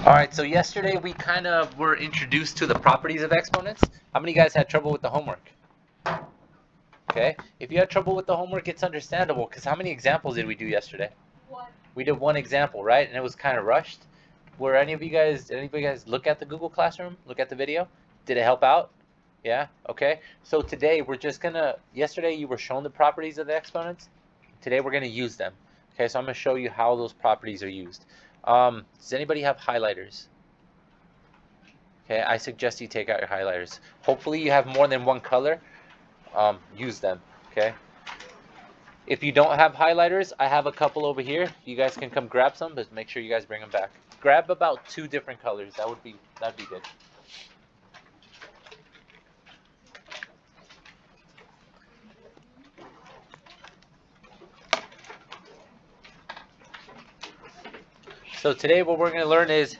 All right, so yesterday we kind of were introduced to the properties of exponents. How many guys had trouble with the homework? Okay, if you had trouble with the homework, it's understandable, because how many examples did we do yesterday? One. We did one example, right? And it was kind of rushed. Were anybody guys look at the Google Classroom? Look at the video? Did it help out? Yeah? Okay. So today we're just gonna, yesterday you were shown the properties of the exponents. Today we're gonna use them. Okay, so I'm gonna show you how those properties are used. Does anybody have highlighters? Okay, I suggest you take out your highlighters. Hopefully you have more than one color. Use them, okay? If you don't have highlighters, I have a couple over here. You guys can come grab some, but make sure you guys bring them back. Grab about 2 different colors. That'd be good. So today what we're gonna learn is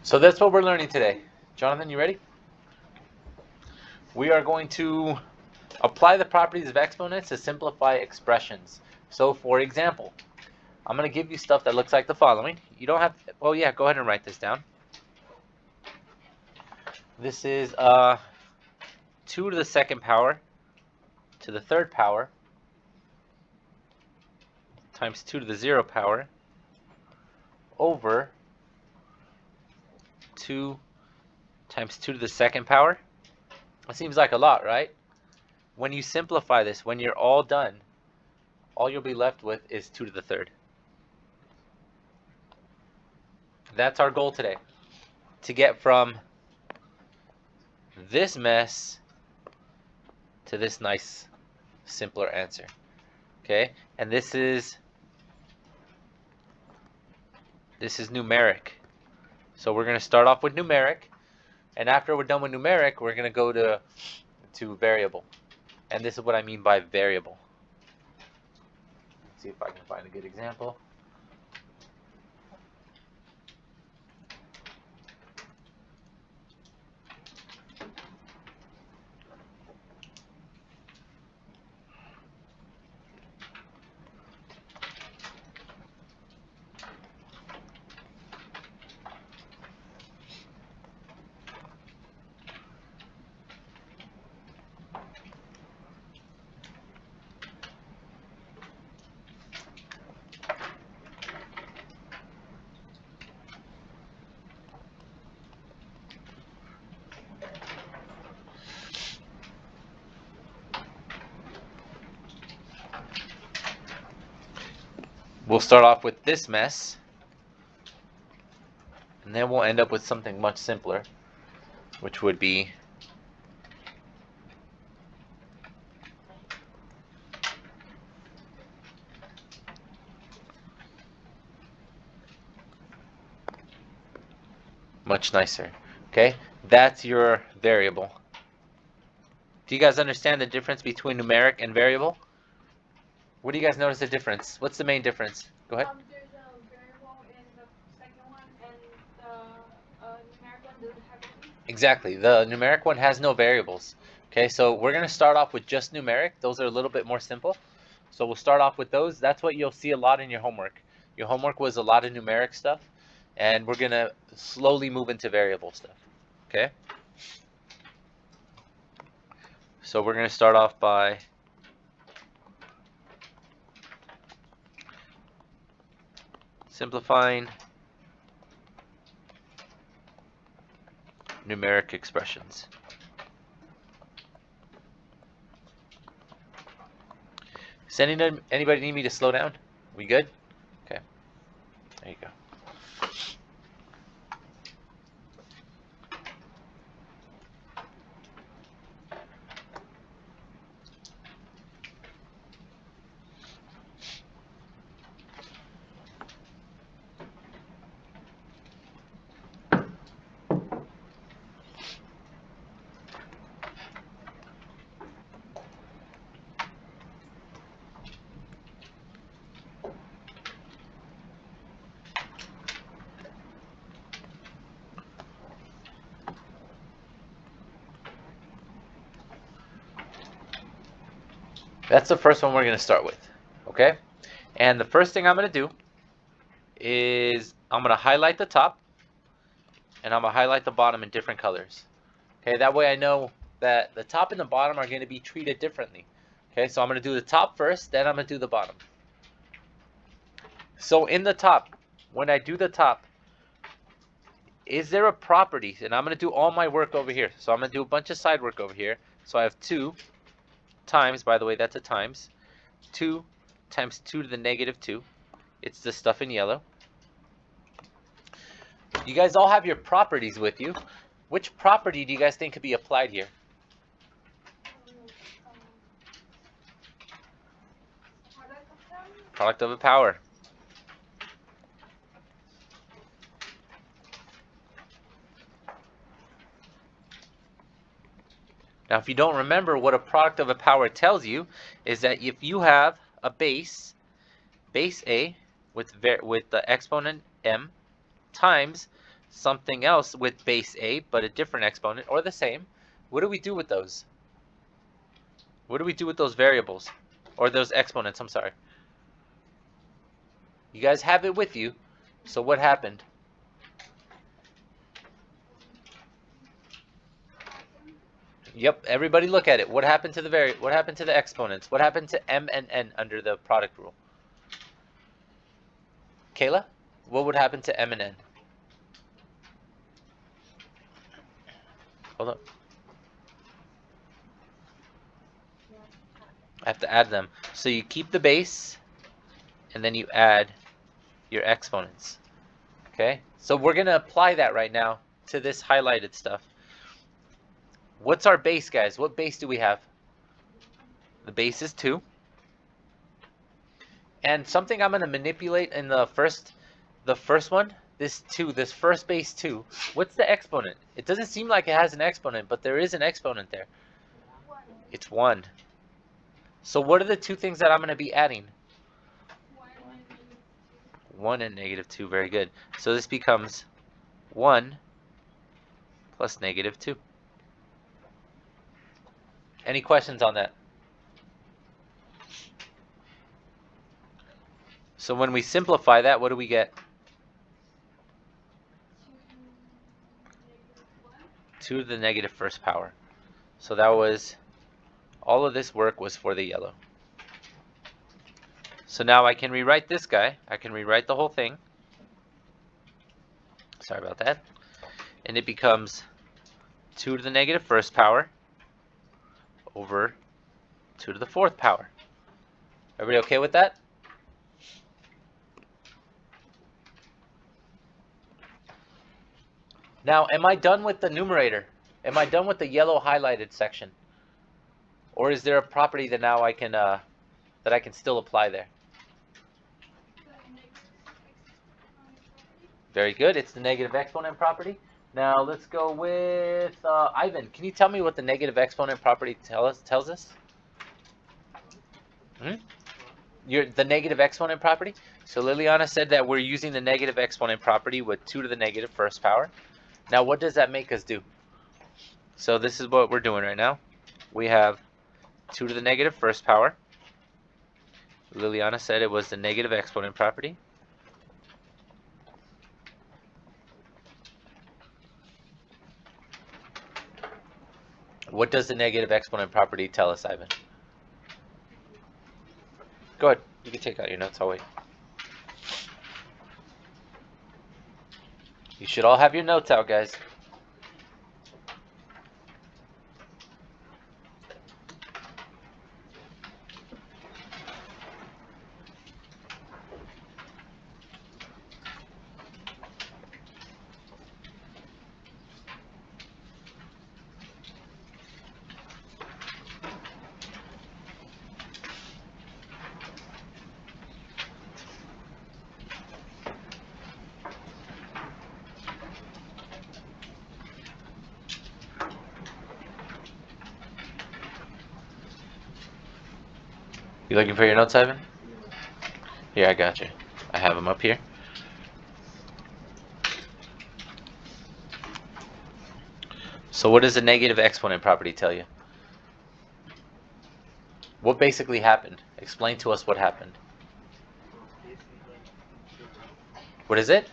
so that's what we're learning today. Jonathan, you ready? We are going to apply the properties of exponents to simplify expressions. So for example, I'm going to give you stuff that looks like the following. You don't have, oh yeah, go ahead and write this down. This is 2 to the second power to the third power times 2 to the 0 power over 2 times 2 to the second power. That seems like a lot, right? When you simplify this, when you're all done, all you'll be left with is 2 to the third. That's our goal today, to get from this mess to this nice, simpler answer. Okay, and this is numeric. So we're going to start off with numeric, and after we're done with numeric, we're going to go to variable. And this is what I mean by variable. Let's see if I can find a good example. We'll start off with this mess, and then we'll end up with something much simpler, which would be much nicer. Okay, that's your variable. Do you guys understand the difference between numeric and variable? What do you guys notice the difference? What's the main difference? Go ahead. There's a variable in the second one, and the numeric one doesn't have any. Exactly. The numeric one has no variables. Okay, so we're going to start off with just numeric. Those are a little bit more simple. So we'll start off with those. That's what you'll see a lot in your homework. Your homework was a lot of numeric stuff, and we're going to slowly move into variable stuff. Okay? So we're going to start off by simplifying numeric expressions. Does anybody need me to slow down? We good? Okay. There you go. That's the first one we're going to start with, okay? And the first thing I'm going to do is I'm going to highlight the top, and I'm going to highlight the bottom in different colors. Okay, that way I know that the top and the bottom are going to be treated differently. Okay, so I'm going to do the top first, then I'm going to do the bottom. So in the top, when I do the top, is there a property? And I'm going to do all my work over here. So I'm going to do a bunch of side work over here. So I have 2 times, by the way, that's a times. 2 times 2 to the negative 2. It's the stuff in yellow. You guys all have your properties with you. Which property do you guys think could be applied here? Product of a power. Now, if you don't remember, what a product of a power tells you is that if you have a base A with the exponent m times something else with base A but a different exponent or the same, what do we do with those? What do we do with those variables or those exponents? I'm sorry. You guys have it with you. So what happened? Yep, everybody look at it. What happened to the exponents? What happened to m and n under the product rule? Kayla, what would happen to m and n? Hold up. I have to add them. So you keep the base and then you add your exponents. Okay? So we're going to apply that right now to this highlighted stuff. What's our base, guys? What base do we have? The base is 2. And something I'm going to manipulate in the first one, this 2, this first base 2. What's the exponent? It doesn't seem like it has an exponent, but there is an exponent there. It's 1. So what are the 2 things that I'm going to be adding? 1 and negative 2. Very good. So this becomes 1 plus negative 2. Any questions on that? So when we simplify that, what do we get? 2 to the negative first power. So that was, all of this work was for the yellow. So now I can rewrite this guy. I can rewrite the whole thing. Sorry about that. And it becomes 2 to the negative first power over 2 to the fourth power. Everybody okay with that? Now, am I done with the numerator? Am I done with the yellow highlighted section? Or is there a property that now I can still apply there? Very good. It's the negative exponent property. Now let's go with Ivan. Can you tell me what the negative exponent property tells us? The negative exponent property. So Liliana said that we're using the negative exponent property with 2 to the negative first power. Now what does that make us do? So this is what we're doing right now. We have 2 to the negative first power. Liliana said it was the negative exponent property. What does the negative exponent property tell us, Ivan? Go ahead. You can take out your notes. I'll wait. You should all have your notes out, guys. You looking for your notes, Ivan? Here, I got you. I have them up here. So what does the negative exponent property tell you? What basically happened? Explain to us what happened. What is it?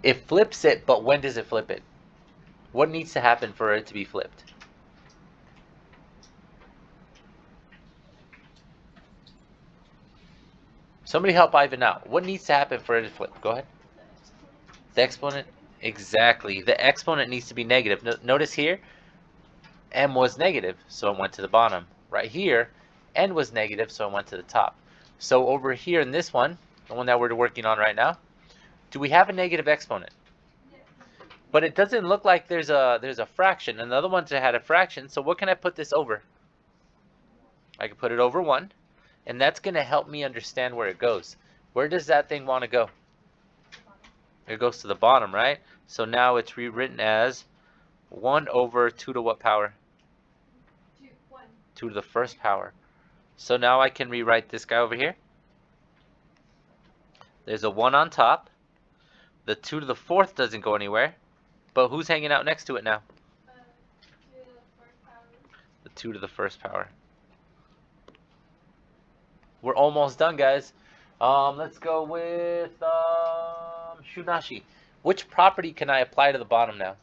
It flips it, but when does it flip it? What needs to happen for it to be flipped? Somebody help Ivan out. What needs to happen for it to flip? Go ahead. The exponent? Exactly. The exponent needs to be negative. Notice here, m was negative, so it went to the bottom. Right here, n was negative, so it went to the top. So over here in this one, the one that we're working on right now, do we have a negative exponent? But it doesn't look like there's a fraction. And the other ones that had a fraction, so what can I put this over? I can put it over 1, and that's going to help me understand where it goes. Where does that thing want to go? It goes to the bottom, right? So now it's rewritten as 1 over 2 to what power? 2 to the first power. So now I can rewrite this guy over here. There's a 1 on top. The 2 to the fourth doesn't go anywhere. But who's hanging out next to it now? 2 to the first power. The 2 to the first power. We're almost done, guys. Let's go with Shunashi. Which property can I apply to the bottom now?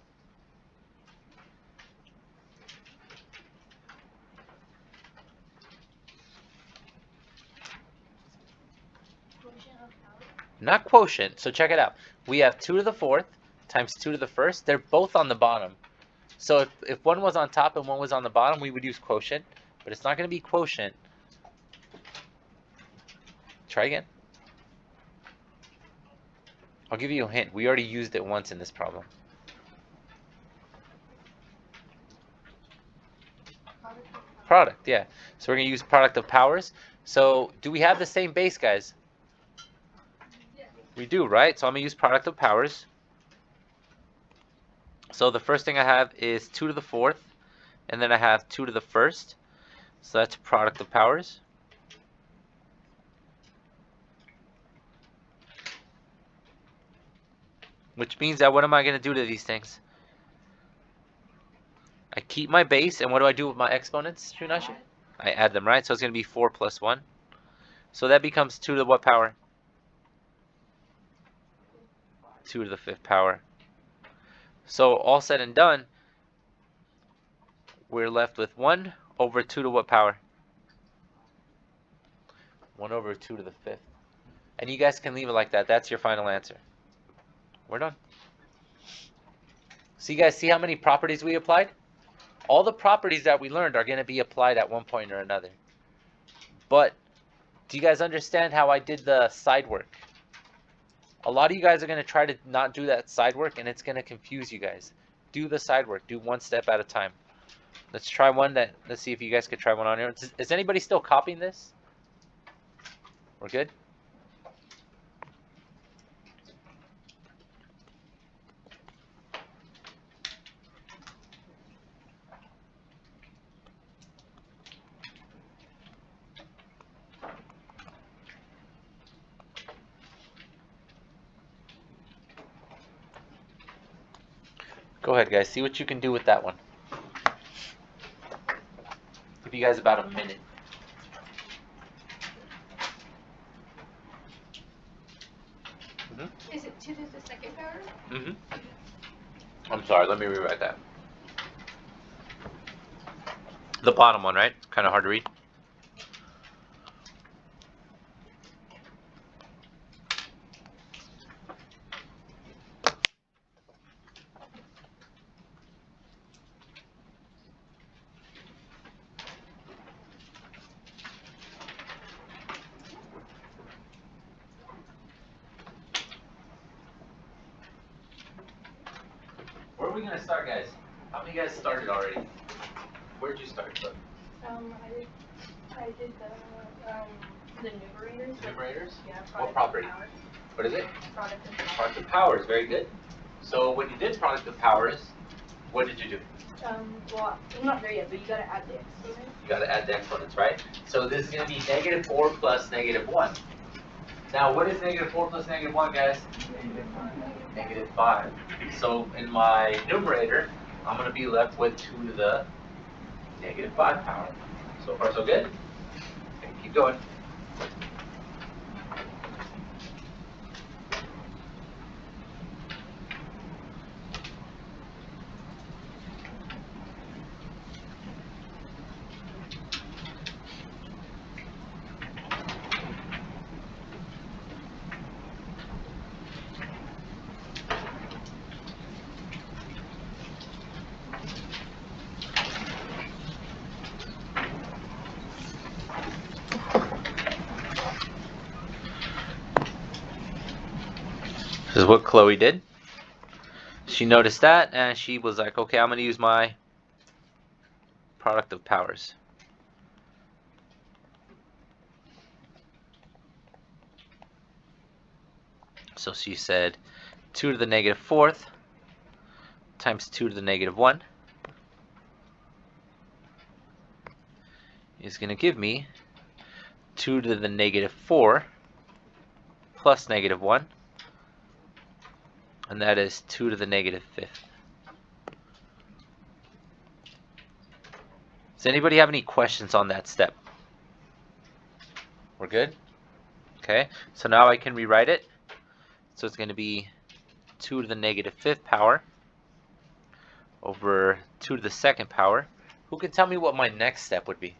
Not quotient. So check it out. We have 2 to the fourth times 2 to the first. They're both on the bottom. So if one was on top and one was on the bottom, we would use quotient. But it's not going to be quotient. Try again. I'll give you a hint. We already used it once in this problem. Product, yeah. So we're going to use product of powers. So do we have the same base, guys? We do, right? So I'm going to use product of powers. So the first thing I have is 2 to the fourth, and then I have 2 to the first. So that's product of powers. Which means that what am I going to do to these things? I keep my base, and what do I do with my exponents, Shunashi? I add them, right? So it's going to be 4 plus 1. So that becomes 2 to the what power? 2 to the fifth power. So all said and done, we're left with 1 over 2 to what power? 1 over 2 to the fifth. And you guys can leave it like that. That's your final answer. We're done. So you guys see how many properties we applied? All the properties that we learned are going to be applied at one point or another. But do you guys understand how I did the side work? A lot of you guys are going to try to not do that side work, and it's going to confuse you guys. Do the side work. Do one step at a time. Let's try one that, let's see if you guys could try one on here. Is anybody still copying this? We're good? Go ahead, guys. See what you can do with that one. Give you guys about a minute. Is it 2 to the second power? I'm sorry. Let me rewrite that. The bottom one, right? Kind of hard to read. Where are we gonna start, guys? How many guys started already? Where'd you start? I did the numerators. Numerators? Yeah. What property? Powers. What is it? Product of powers. Product of powers. Very good. So when you did product of powers, what did you do? Well, I'm not there yet, but you gotta add the exponents. You got to add the exponents, right? So this is going to be negative 4 plus negative 1. Now, what is negative 4 plus negative 1, guys? Negative 5. So in my numerator, I'm going to be left with 2 to the negative 5 power. So far, so good? Okay, keep going. This is what Chloe did. She noticed that, and she was like, okay, I'm going to use my product of powers. So she said 2 to the negative fourth times 2 to the negative 1 is going to give me 2 to the negative 4 plus negative 1, and that is 2 to the negative fifth. Does anybody have any questions on that step? We're good? Okay, so now I can rewrite it. So it's going to be 2 to the negative fifth power over 2 to the second power. Who can tell me what my next step would be?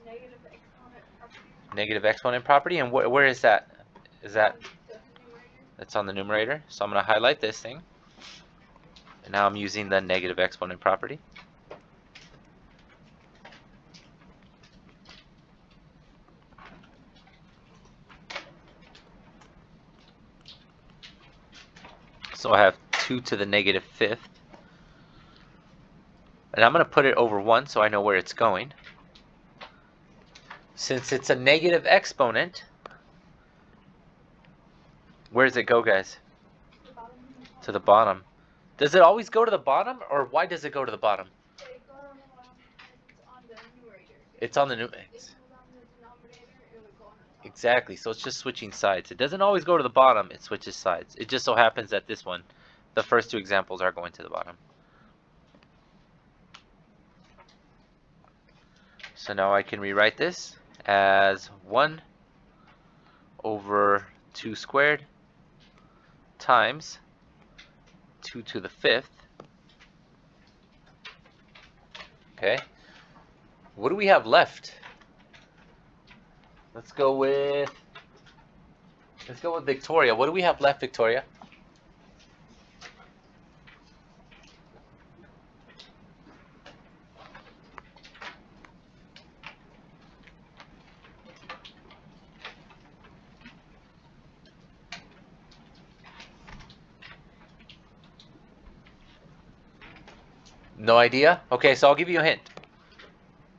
Negative exponent property. Negative exponent property, and where is that? Is that? The numerator. That's on the numerator. So I'm going to highlight this thing. And now I'm using the negative exponent property. So I have 2 to the negative fifth. And I'm going to put it over 1 so I know where it's going. Since it's a negative exponent, where does it go, guys? To the bottom. Does it always go to the bottom, or why does it go to the bottom? It goes on the numerator. It's on the numerator. If it was on the denominator, it would go on the top. Exactly, so it's just switching sides. It doesn't always go to the bottom, it switches sides. It just so happens that this one, the first two examples are going to the bottom. So now I can rewrite this as 1 over 2 squared times 2 to the fifth. Okay. What do we have left? Let's go with Victoria. What do we have left, Victoria? No idea? Okay, so I'll give you a hint.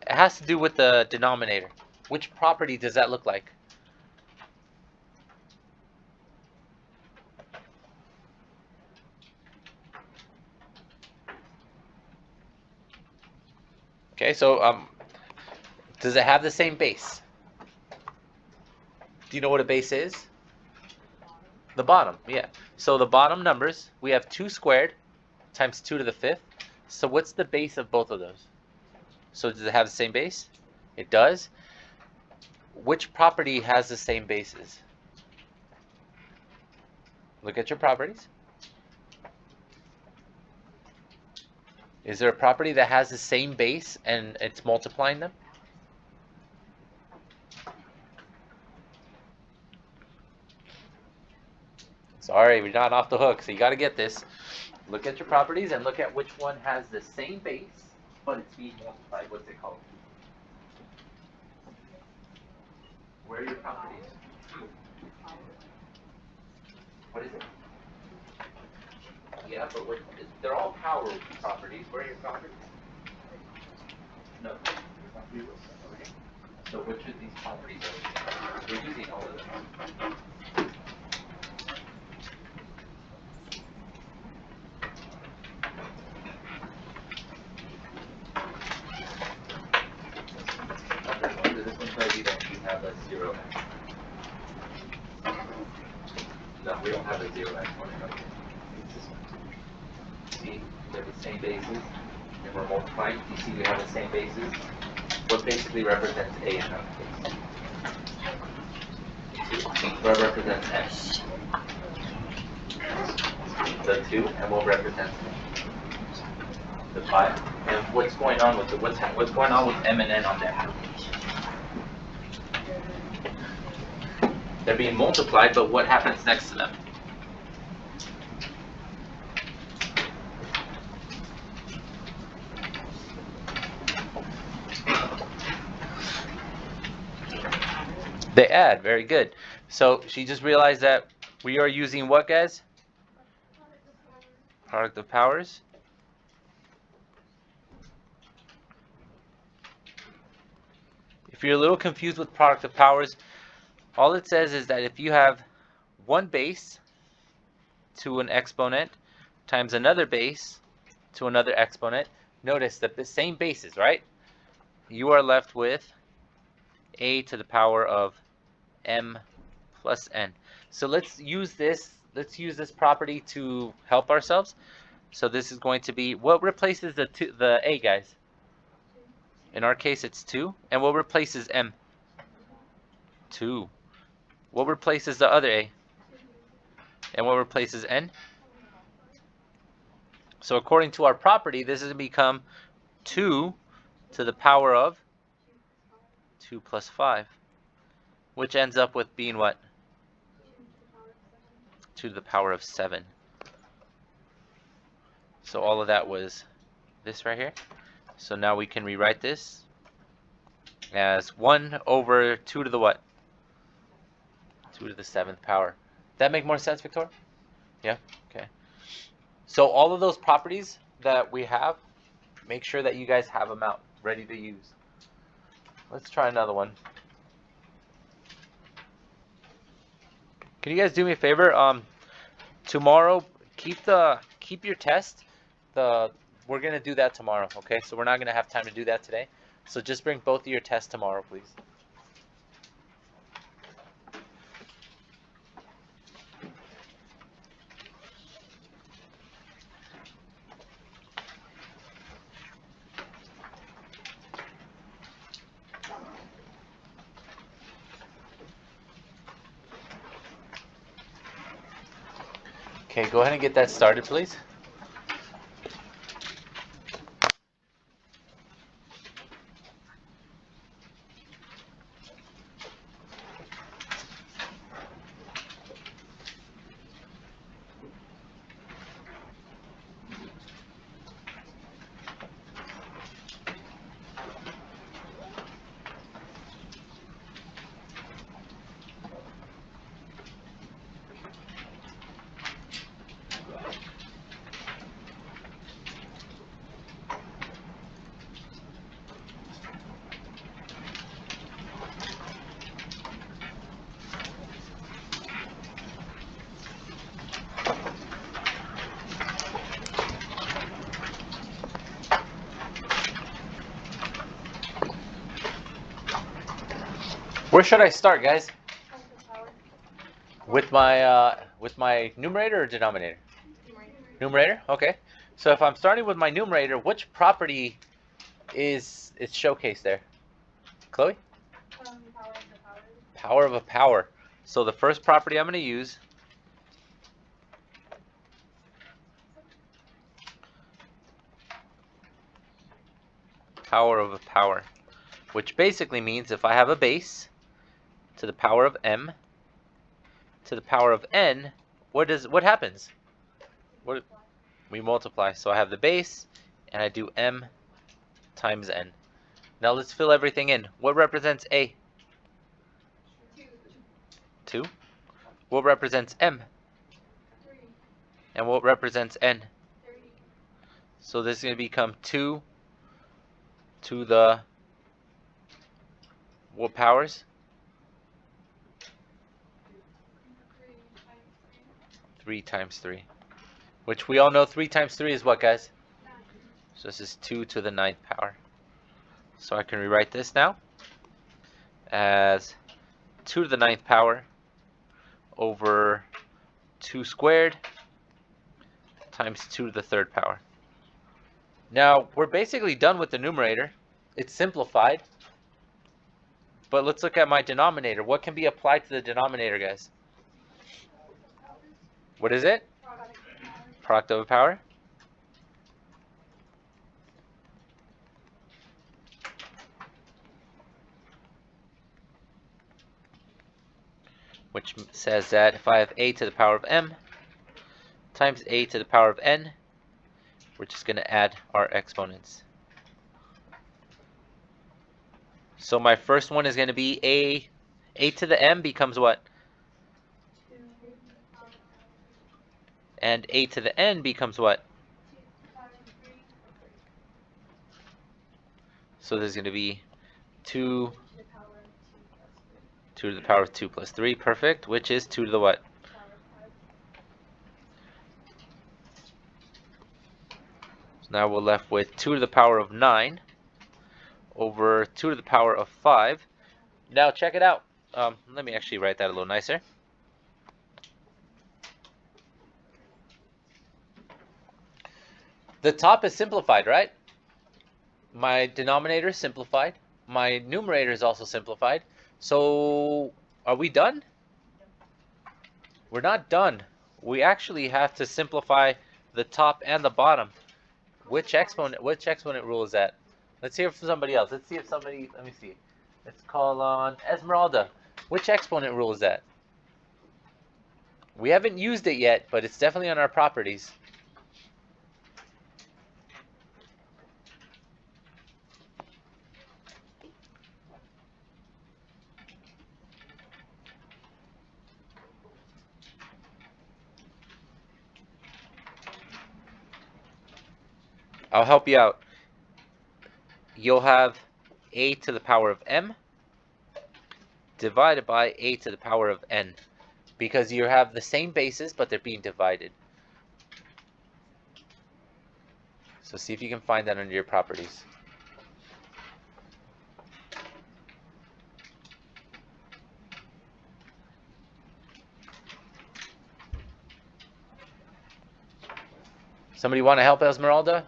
It has to do with the denominator. Which property does that look like? Okay, so does it have the same base? Do you know what a base is? The bottom, yeah. So the bottom numbers, we have 2 squared times 2 to the fifth. So what's the base of both of those? So does it have the same base? It does. Which property has the same bases? Look at your properties. Is there a property that has the same base and it's multiplying them? Sorry, we're not off the hook, so you got to get this. Look at your properties and look at which one has the same base, but it's being multiplied. What's it called? Where are your properties? What is it? Yeah, but they're all power properties. Where are your properties? No. Okay. So which of these properties are we using all of them? Under this one tells you that you have a 0 x. No, we don't have a 0 x. Okay. It's this one. See, they're the same bases. and we're multiplying. You see we have the same bases. What basically represents A in our case? 2. What represents X? The 2. And what represents the 5? And what's going on with what's going on with M and N on there? They're being multiplied, but what happens next to them? They add. Very good. So she just realized that we are using what, guys? Product of powers. If you're a little confused with product of powers, all it says is that if you have one base to an exponent times another base to another exponent, notice that the same bases, right? You are left with a to the power of m plus n. So let's use this property to help ourselves. So this is going to be, what replaces the a, guys? In our case it's 2. And what replaces m? 2. What replaces the other a? And what replaces n? So according to our property, this is going to become 2 to the power of 2 plus 5, which ends up with being what? 2 to the power of 7. So all of that was this right here. So now we can rewrite this as 1 over 2 to the what? 2 to the 7th power. That make more sense, Victor? Yeah? Okay. So all of those properties that we have, make sure that you guys have them out, ready to use. Let's try another one. Can you guys do me a favor? Tomorrow, keep your test. We're gonna do that tomorrow, okay? So we're not gonna have time to do that today. So just bring both of your tests tomorrow, please. Okay, go ahead and get that started, please. Where should I start, guys? With my numerator or denominator? Numerator? Okay. So if I'm starting with my numerator, which property is showcased there? Chloe? Power of the power. Power of a power. So the first property I'm going to use power of a power, which basically means if I have a base to the power of m to the power of n, what happens? We multiply. So I have the base and I do m times n. Now let's fill everything in. What represents a? 2. What represents m? 3. And what represents n? 30. So this is going to become 2 to the what powers? 3 times 3. Which we all know 3 times 3 is what, guys? 9. So this is 2 to the 9th power. So I can rewrite this now as 2 to the 9th power over 2 squared times 2 to the 3rd power. Now, we're basically done with the numerator. It's simplified. But let's look at my denominator. What can be applied to the denominator, guys? What is it? Product of a power. Which says that if I have a to the power of m times a to the power of n, we're just going to add our exponents. So my first one is going to be a to the m becomes what? And a to the n becomes what? So there's going to be 2 to the power of 2 plus 3, perfect, which is 2 to the what? So now we're left with 2 to the power of 9 over 2 to the power of 5. Now check it out. Let me actually write that a little nicer. The top is simplified, right? My denominator is simplified. My numerator is also simplified. So are we done? We're not done. We actually have to simplify the top and the bottom. Which exponent rule is that? Let's hear from somebody else. Let's see if somebody, let me see. Let's call on Esmeralda. Which exponent rule is that? We haven't used it yet, but it's definitely on our properties. I'll help you out. You'll have a to the power of m divided by a to the power of n, because you have the same bases, but they're being divided. So see if you can find that under your properties. Somebody want to help Esmeralda?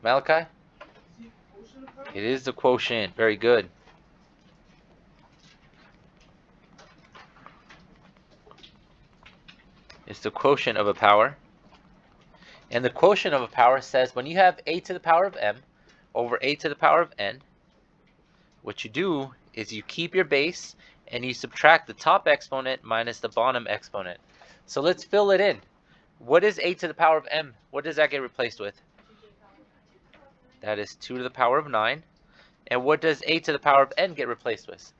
Malachi? It is the quotient. Very good. It's the quotient of a power. And the quotient of a power says when you have a to the power of m over a to the power of n, what you do is you keep your base and you subtract the top exponent minus the bottom exponent. So let's fill it in. What is a to the power of m? What does that get replaced with? That is 2 to the power of 9. And what does a to the power of n get replaced with?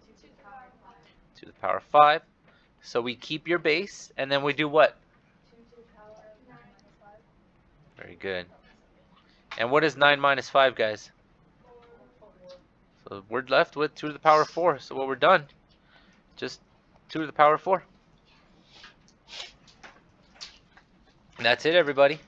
2 to the power of 5. So we keep your base, and then we do what? Very good. And what is 9 minus 5, guys? So we're left with 2 to the power of 4. So what we're done, just 2 to the power of 4. And that's it, everybody.